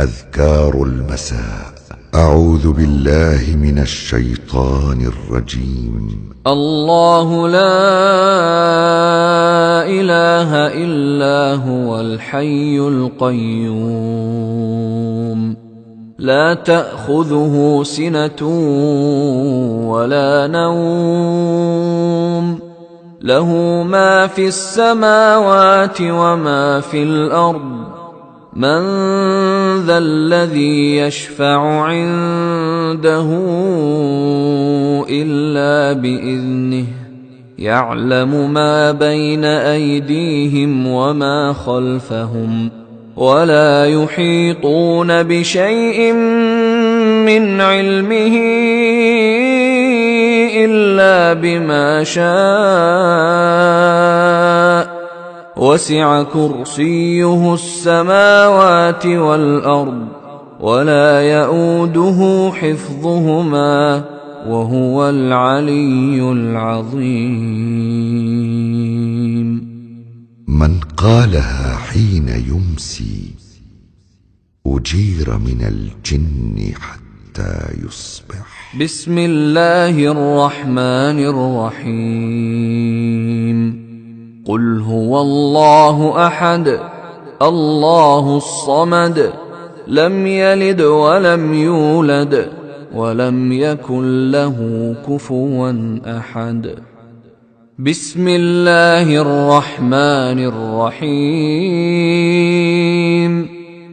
أذكار المساء. أعوذ بالله من الشيطان الرجيم. الله لا إله إلا هو الحي القيوم لا تأخذه سنة ولا نوم له ما في السماوات وما في الأرض من ذا الذي يشفع عنده إلا بإذنه يعلم ما بين أيديهم وما خلفهم ولا يحيطون بشيء من علمه إلا بما شاء وسع كرسيه السماوات والأرض ولا يئوده حفظهما وهو العلي العظيم. من قالها حين يمسي أجير من الجن حتى يصبح. بسم الله الرحمن الرحيم. قل هو الله أحد الله الصمد لم يلد ولم يولد ولم يكن له كفوا أحد. بسم الله الرحمن الرحيم.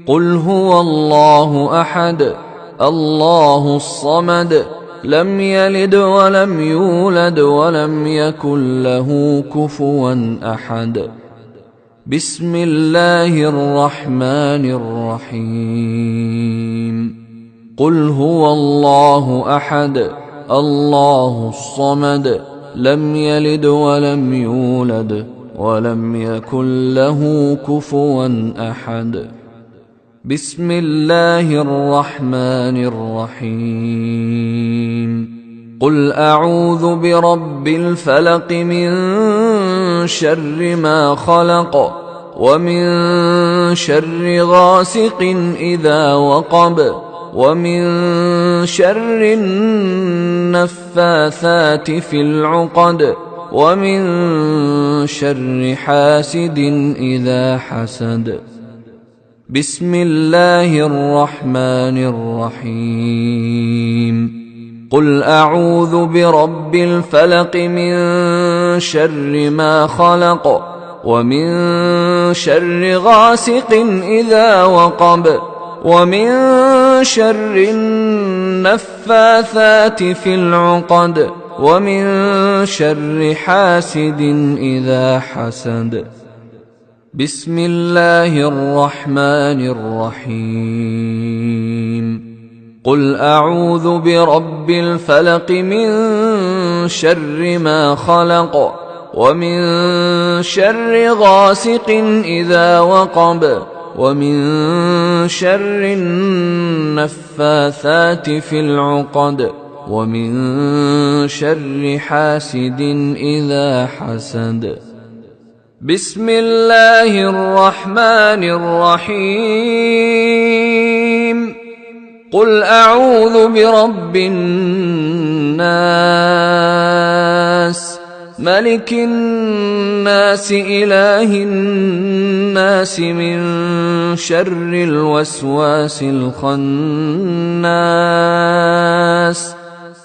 قل هو الله أحد الله الصمد لم يلد ولم يولد ولم يكن له كفوا أحد. بسم الله الرحمن الرحيم. قل هو الله أحد الله الصمد لم يلد ولم يولد ولم يكن له كفوا أحد. بسم الله الرحمن الرحيم. قل أعوذ برب الفلق من شر ما خلق ومن شر غاسق إذا وقب ومن شر النفاثات في العقد ومن شر حاسد إذا حسد. بسم الله الرحمن الرحيم. قل أعوذ برب الفلق من شر ما خلق ومن شر غاسق إذا وقب ومن شر النفاثات في العقد ومن شر حاسد إذا حسد. بسم الله الرحمن الرحيم. قل أعوذ برب الفلق من شر ما خلق ومن شر غاسق إذا وقب ومن شر النفاثات في العقد ومن شر حاسد إذا حسد. بسم الله الرحمن الرحيم. قل أعوذ برب الناس ملك الناس إله الناس من شر الوسواس الخناس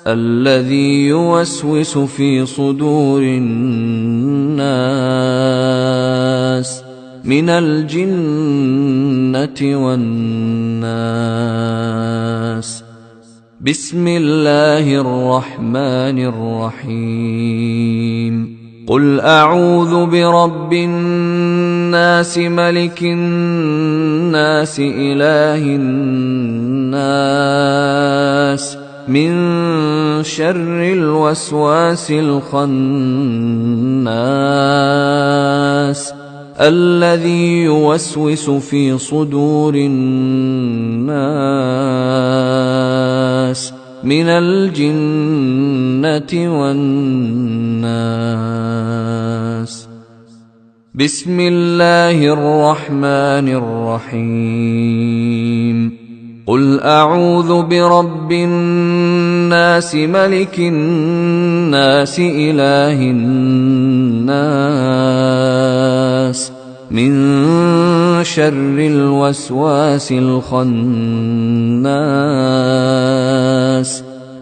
الذي يوسوس في صدور الناس من الجنة والناس. بسم الله الرحمن الرحيم. قل أعوذ برب الناس ملك الناس إله الناس من شر الوسواس الخناس الذي يوسوس في صدور الناس من الجنة والناس. بسم الله الرحمن الرحيم. أعوذ برب الناس ملك الناس إله الناس من شر الوسواس الخناس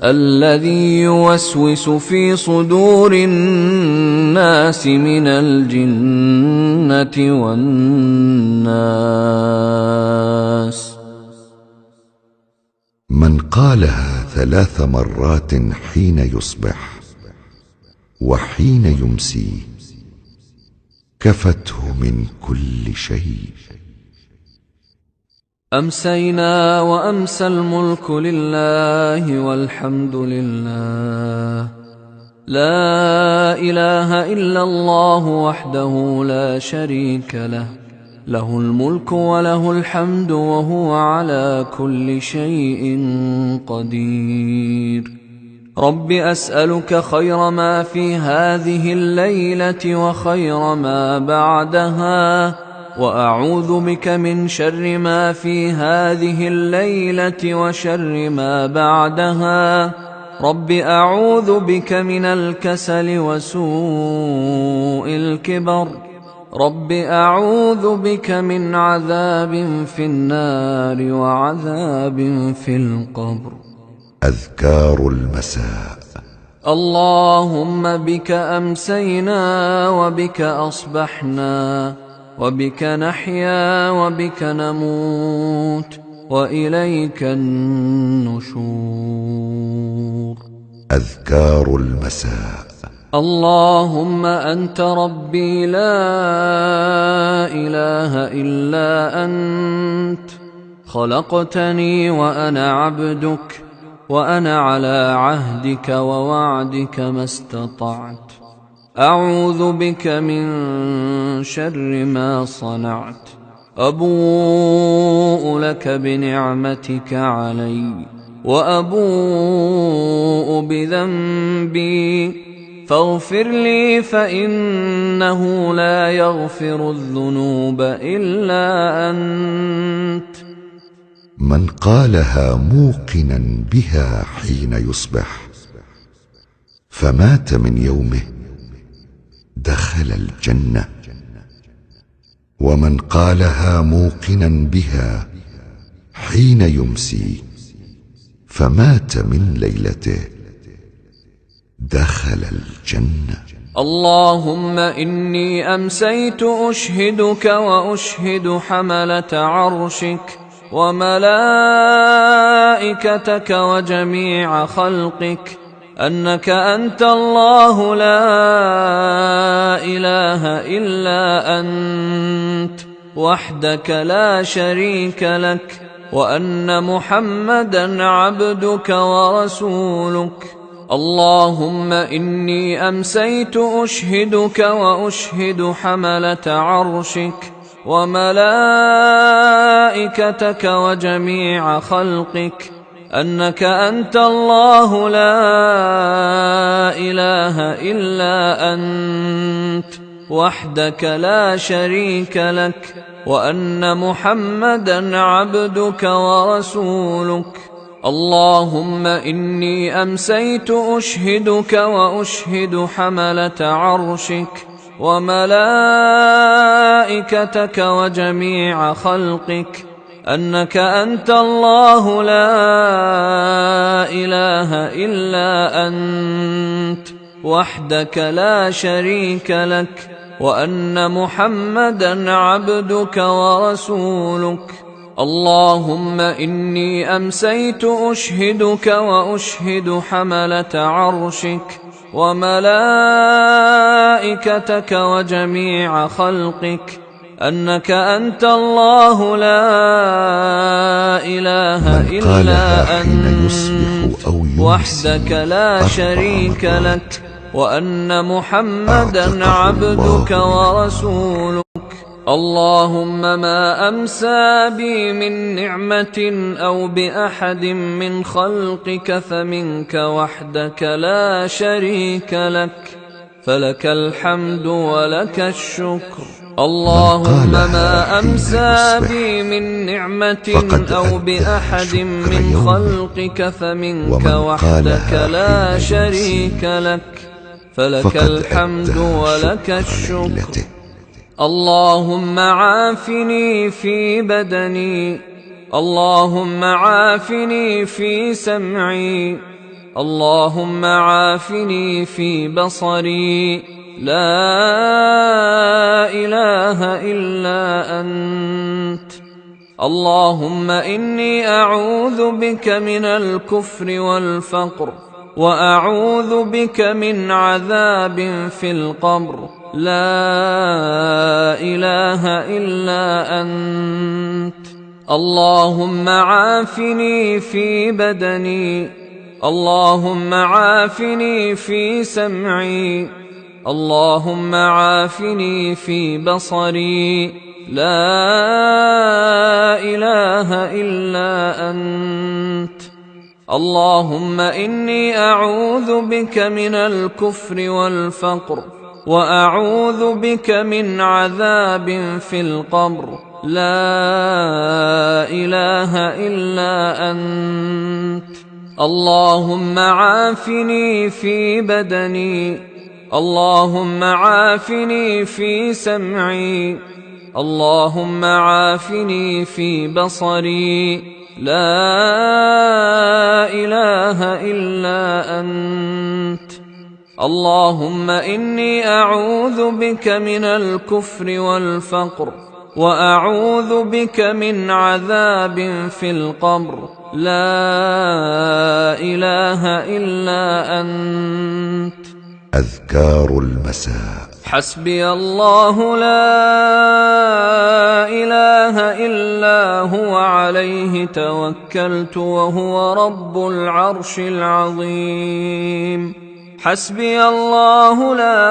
الذي يوسوس في صدور الناس من الجنة والناس. من قالها 3 مرات حين يصبح وحين يمسي كفته من كل شيء. أمسينا وأمسى الملك لله والحمد لله، لا إله إلا الله وحده لا شريك له، له الملك وله الحمد وهو على كل شيء قدير. رب أسألك خير ما في هذه الليلة وخير ما بعدها، وأعوذ بك من شر ما في هذه الليلة وشر ما بعدها. رب أعوذ بك من الكسل وسوء الكبر. رب أعوذ بك من عذاب في النار وعذاب في القبر. أذكار المساء. اللهم بك أمسينا وبك أصبحنا وبك نحيا وبك نموت وإليك النشور. أذكار المساء. اللهم أنت ربي لا إله إلا أنت، خلقتني وأنا عبدك، وأنا على عهدك ووعدك ما استطعت. أعوذ بك من شر ما صنعت. أبوء لك بنعمتك علي وأبوء بذنبي، فاغفر لي فإنه لا يغفر الذنوب إلا أنت. من قالها موقنا بها حين يصبح فمات من يومه دخل الجنة، ومن قالها موقنا بها حين يمسي فمات من ليلته دخل الجنة. اللهم إني أمسيت أشهدك وأشهد حملة عرشك وملائكتك وجميع خلقك أنك أنت الله لا إله إلا أنت وحدك لا شريك لك، وأن محمدا عبدك ورسولك. اللهم إني أمسيت أشهدك وأشهد حملة عرشك وملائكتك وجميع خلقك أنك أنت الله لا إله إلا أنت وحدك لا شريك لك، وأن محمدا عبدك ورسولك. اللهم إني أمسيت أشهدك وأشهد حملة عرشك وملائكتك وجميع خلقك أنك أنت الله لا إله إلا أنت وحدك لا شريك لك، وأن محمدا عبدك ورسولك. اللهم إني أمسيت أشهدك وأشهد حملة عرشك وملائكتك وجميع خلقك أنك أنت الله لا إله إلا أنت وحدك لا شريك لك، وأن محمدا عبدك ورسولك. اللهم ما أمسى بي من نعمة أو بأحد من خلقك فمنك وحدك لا شريك لك، فلك الحمد ولك الشكر. اللهم ما أمسى بي من نعمة أو بأحد من خلقك فمنك وحدك لا شريك لك، فلك الحمد ولك الشكر. اللهم عافني في بدني، اللهم عافني في سمعي، اللهم عافني في بصري، لا إله إلا أنت. اللهم إني أعوذ بك من الكفر والفقر، وأعوذ بك من عذاب في القبر، لا إله إلا أنت. اللهم عافني في بدني، اللهم عافني في سمعي، اللهم عافني في بصري، لا إله إلا أنت. اللهم إني أعوذ بك من الكفر والفقر، وأعوذ بك من عذاب في القبر، لا إله إلا أنت. اللهم عافني في بدني، اللهم عافني في سمعي، اللهم عافني في بصري، لا إله إلا أنت. اللهم إني أعوذ بك من الكفر والفقر، وأعوذ بك من عذاب في القبر، لا إله إلا أنت. أذكار المساء. حسبي الله لا إله إلا هو عليه توكلت وهو رب العرش العظيم. حسبي الله لا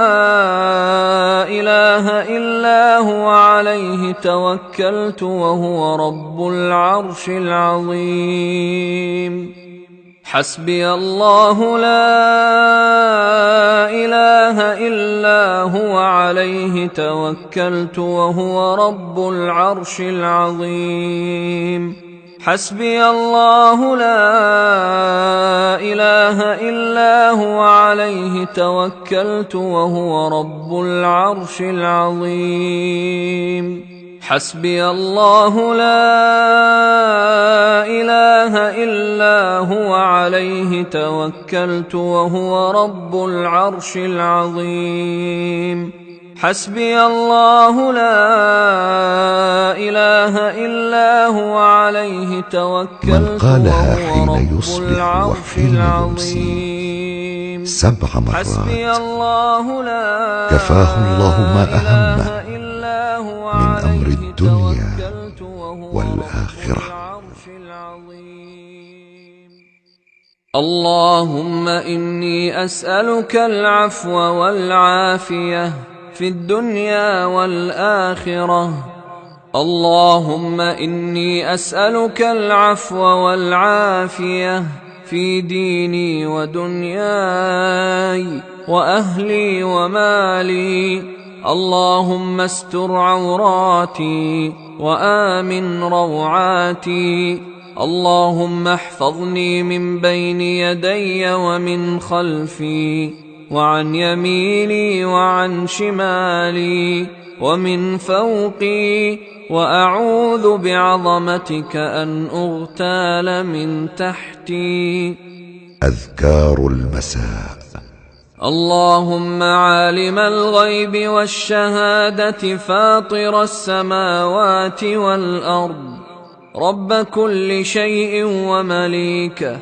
إله إلا هو عليه توكلت وهو رب العرش العظيم. حسبي الله لا إله إلا هو عليه توكلت وهو رب العرش العظيم. حسبي الله لا إله إلا هو عليه توكلت وهو رب العرش العظيم. حسبي الله لا إله إلا هو عليه توكلت وهو رب العرش العظيم. حسبي الله لا إله إلا هو عليه توكلت من قالها وهو حين رب يصبح العرش وحين العظيم. 7 مرات حسبي الله لا كفاه الله ما أهمه إله إلا هو من أمر عليه الدنيا توكلت وهو والآخرة. رب العرش العظيم. اللهم إني أسألك العفو والعافية في الدنيا والآخرة. اللهم إني أسألك العفو والعافية في ديني ودنياي وأهلي ومالي. اللهم استر عوراتي وآمن روعاتي. اللهم احفظني من بين يدي ومن خلفي وعن يميني وعن شمالي ومن فوقي، وأعوذ بعظمتك أن أغتال من تحتي. أذكار المساء. اللهم عالم الغيب والشهادة فاطر السماوات والأرض رب كل شيء ومليكه،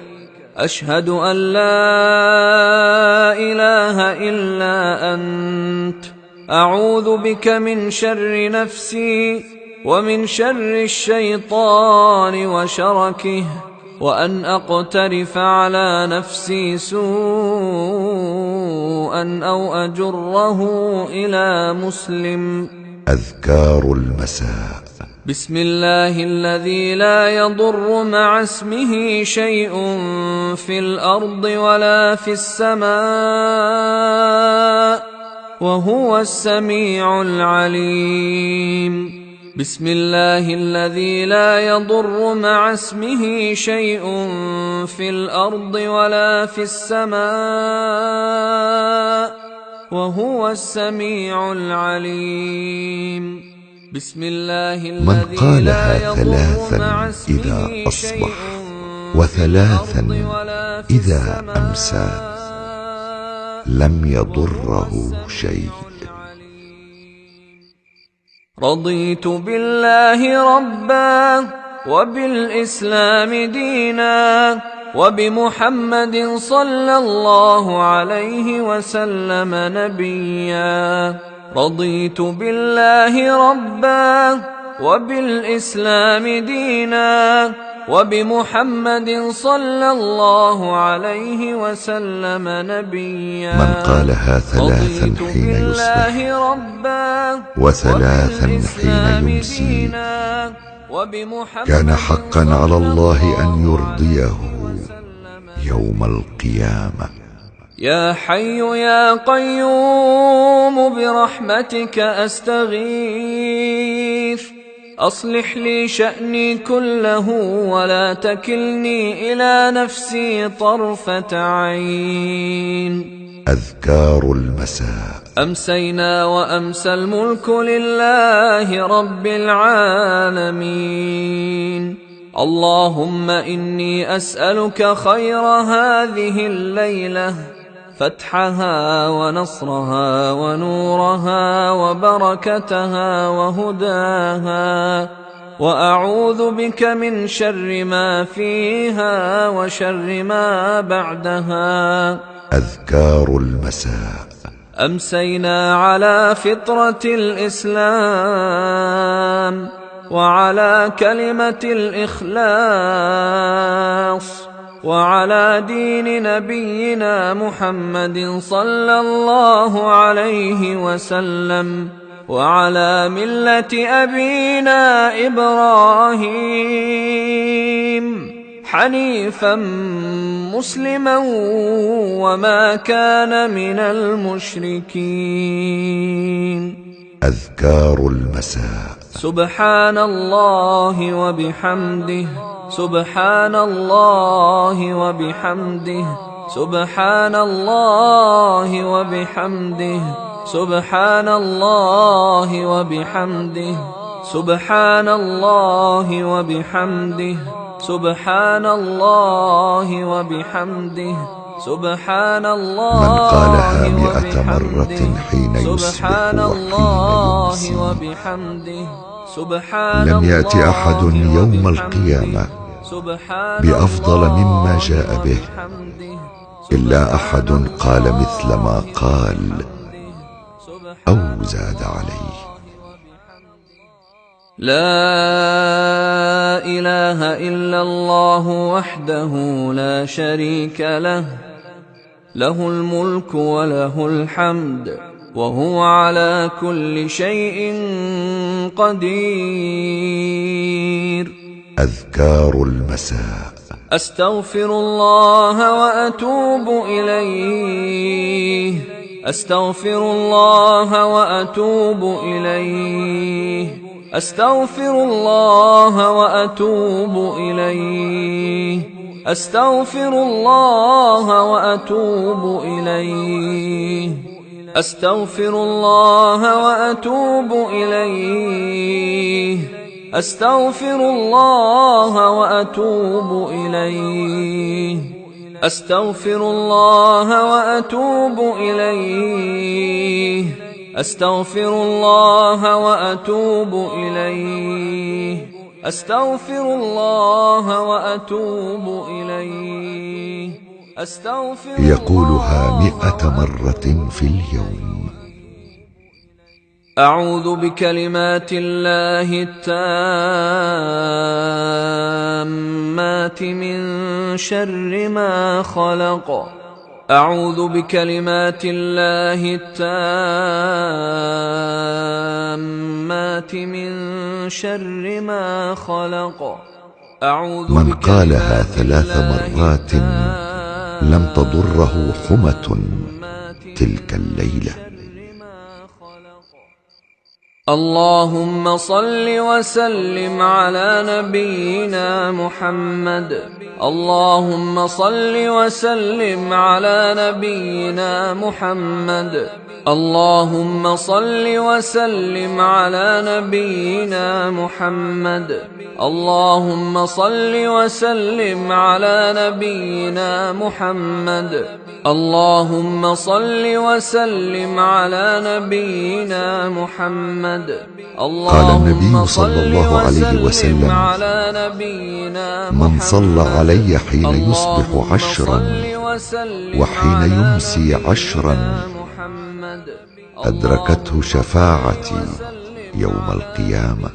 أشهد أن لا إله إلا أنت. أعوذ بك من شر نفسي ومن شر الشيطان وشركه، وأن أقترف على نفسي سوءا أو أجره إلى مسلم. أذكار المساء. بسم الله الذي لا يضر مع اسمه شيء في الأرض ولا في السماء، وهو السميع العليم. بسم الله الذي لا يضر مع اسمه شيء في الأرض ولا في السماء وهو السميع العليم. بسم الله من الذي قالها لا يضر ثلاثا مع إذا اسمه أصبح شيء وثلاثا في الأرض ولا في إذا السماء أمسى لم يضره شيء. رضيت بالله ربا وبالإسلام دينا وبمحمد صلى الله عليه وسلم نبيا. رضيت بالله ربا وبالإسلام دينا وبمحمد صلى الله عليه وسلم نبيا. من قالها ثلاثا حين يصبح وثلاثا حين يمسي كان حقا على الله أن يرضيه يوم القيامة. يا حي يا قيوم برحمتك أستغيث أصلح لي شأني كله ولا تكلني إلى نفسي طرفة عين. أذكار المساء. أمسينا وأمسى الملك لله رب العالمين. اللهم إني أسألك خير هذه الليلة، فتحها ونصرها ونورها وبركتها وهداها، وأعوذ بك من شر ما فيها وشر ما بعدها. أذكار المساء. أمسينا على فطرة الإسلام وعلى كلمة الإخلاص وعلى دين نبينا محمد صلى الله عليه وسلم وعلى ملة أبينا إبراهيم حنيفا مسلما وما كان من المشركين. أذكار المساء. سبحان الله وبحمده، سبحان الله وبحمده، سبحان الله وبحمده، سبحان الله وبحمده، سبحان الله وبحمده، سبحان الله وبحمده، سبحان الله. من قالها 100 مرة حين يصبح وحين يمسي لم يأت أحد يوم القيامة بأفضل مما جاء به إلا أحد قال مثل ما قال أو زاد عليه. لا إله إلا الله وحده لا شريك له، له الملك وله الحمد وهو على كل شيء قدير. أذكار المساء. أستغفر الله وأتوب إليه، أستغفر الله وأتوب إليه، أستغفر الله وأتوب إليه، أستغفر الله وأتوب إليه، أستغفر الله وأتوب إليه، أستغفر الله وأتوب إليه، أستغفر الله وأتوب إليه، أستغفر الله وأتوب إليه، أستغفر الله وأتوب إليه، أستغفر. يقولها 100 مرة في اليوم. أعوذ بكلمات الله التامات من شر ما خلق. أعوذ بكلمات الله التامات من شر ما خلق. من قالها 3 مرات لم تضره حمة تلك الليلة اللهم صل وسلم على نبينا محمد. اللهم صل وسلم على نبينا محمد. اللهم صل وسلم على نبينا محمد. اللهم صل وسلم على نبينا محمد. اللهم صل وسلم على نبينا محمد. قال النبي صلى الله عليه وسلم: من صلى علي حين يصبح 10 وحين يمسي 10 أدركته شفاعتي يوم القيامة.